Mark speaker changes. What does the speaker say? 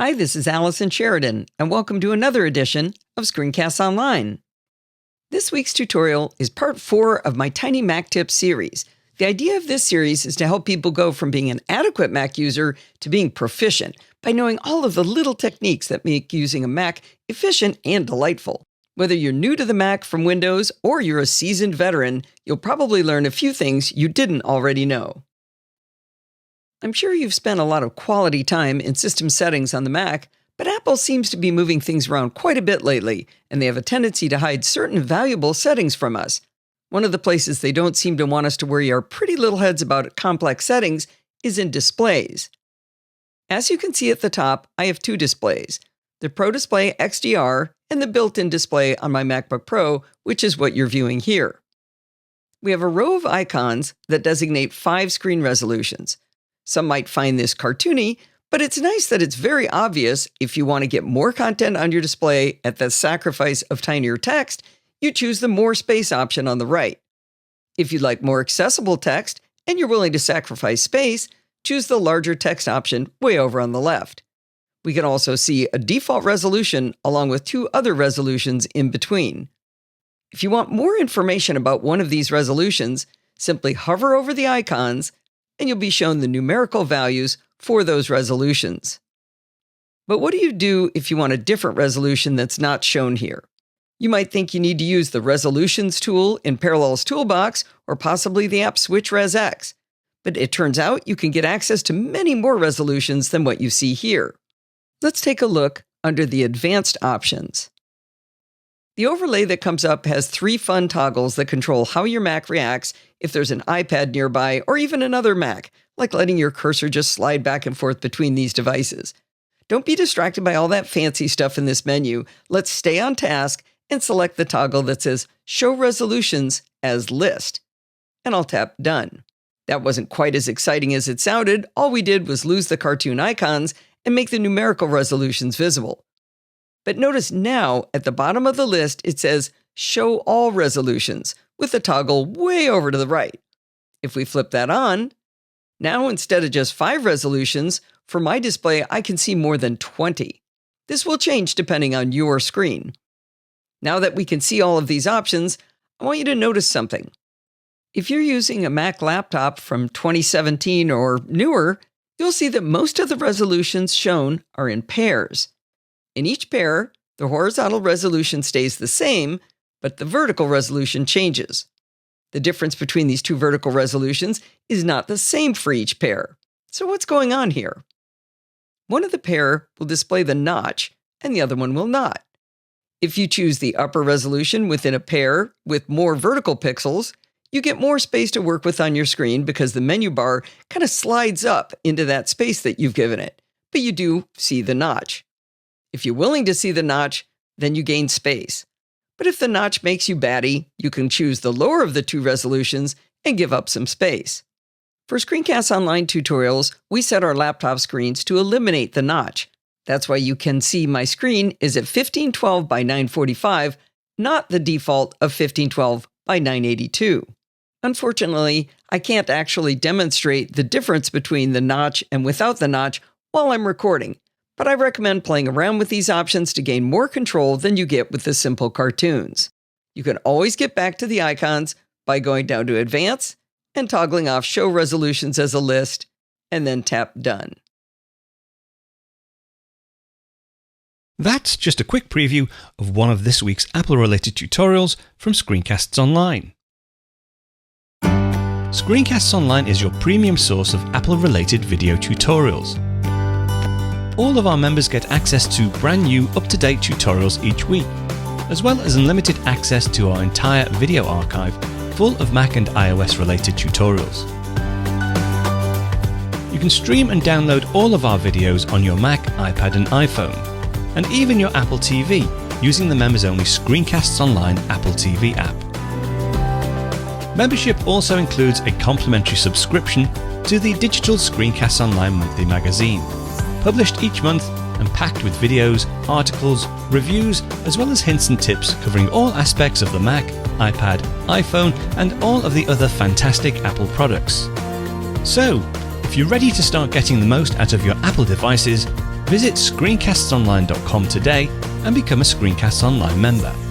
Speaker 1: Hi, this is Allison Sheridan, and welcome to another edition of Screencasts Online. This week's tutorial is part 4 of my Tiny Mac Tips series. The idea of this series is to help people go from being an adequate Mac user to being proficient by knowing all of the little techniques that make using a Mac efficient and delightful. Whether you're new to the Mac from Windows or you're a seasoned veteran, you'll probably learn a few things you didn't already know. I'm sure you've spent a lot of quality time in system settings on the Mac, but Apple seems to be moving things around quite a bit lately, and they have a tendency to hide certain valuable settings from us. One of the places they don't seem to want us to worry our pretty little heads about complex settings is in displays. As you can see at the top, I have two displays, the Pro Display XDR and the built-in display on my MacBook Pro, which is what you're viewing here. We have a row of icons that designate 5 screen resolutions. Some might find this cartoony, but it's nice that it's very obvious if you want to get more content on your display at the sacrifice of tinier text, you choose the More Space option on the right. If you'd like more accessible text and you're willing to sacrifice space, choose the larger text option way over on the left. We can also see a default resolution along with 2 other resolutions in between. If you want more information about one of these resolutions, simply hover over the icons and you'll be shown the numerical values for those resolutions. But what do you do if you want a different resolution that's not shown here? You might think you need to use the Resolutions tool in Parallels Toolbox or possibly the app Switch Res X. But it turns out you can get access to many more resolutions than what you see here. Let's take a look under the Advanced options. The overlay that comes up has 3 fun toggles that control how your Mac reacts if there's an iPad nearby or even another Mac, like letting your cursor just slide back and forth between these devices. Don't be distracted by all that fancy stuff in this menu. Let's stay on task and select the toggle that says Show Resolutions as List. And I'll tap Done. That wasn't quite as exciting as it sounded. All we did was lose the cartoon icons and make the numerical resolutions visible. But notice now, at the bottom of the list, it says Show All Resolutions, with the toggle way over to the right. If we flip that on, now instead of just 5 resolutions, for my display, I can see more than 20. This will change depending on your screen. Now that we can see all of these options, I want you to notice something. If you're using a Mac laptop from 2017 or newer, you'll see that most of the resolutions shown are in pairs. In each pair, the horizontal resolution stays the same, but the vertical resolution changes. The difference between these 2 vertical resolutions is not the same for each pair. So what's going on here? One of the pair will display the notch, and the other one will not. If you choose the upper resolution within a pair with more vertical pixels, you get more space to work with on your screen because the menu bar kind of slides up into that space that you've given it, but you do see the notch. If you're willing to see the notch, then you gain space. But if the notch makes you batty, you can choose the lower of the 2 resolutions and give up some space. For Screencasts Online tutorials, we set our laptop screens to eliminate the notch. That's why you can see my screen is at 1512 by 945, not the default of 1512 by 982. Unfortunately, I can't actually demonstrate the difference between the notch and without the notch while I'm recording. But I recommend playing around with these options to gain more control than you get with the simple cartoons. You can always get back to the icons by going down to Advanced and toggling off Show Resolutions as a List, and then tap Done.
Speaker 2: That's just a quick preview of one of this week's Apple-related tutorials from Screencasts Online. Screencasts Online is your premium source of Apple-related video tutorials. All of our members get access to brand new, up-to-date tutorials each week, as well as unlimited access to our entire video archive full of Mac and iOS-related tutorials. You can stream and download all of our videos on your Mac, iPad and iPhone, and even your Apple TV using the members-only Screencasts Online Apple TV app. Membership also includes a complimentary subscription to the digital Screencasts Online monthly magazine, published each month and packed with videos, articles, reviews, as well as hints and tips covering all aspects of the Mac, iPad, iPhone, and all of the other fantastic Apple products. So, if you're ready to start getting the most out of your Apple devices, Visit screencastsonline.com today and become a Screencasts Online member.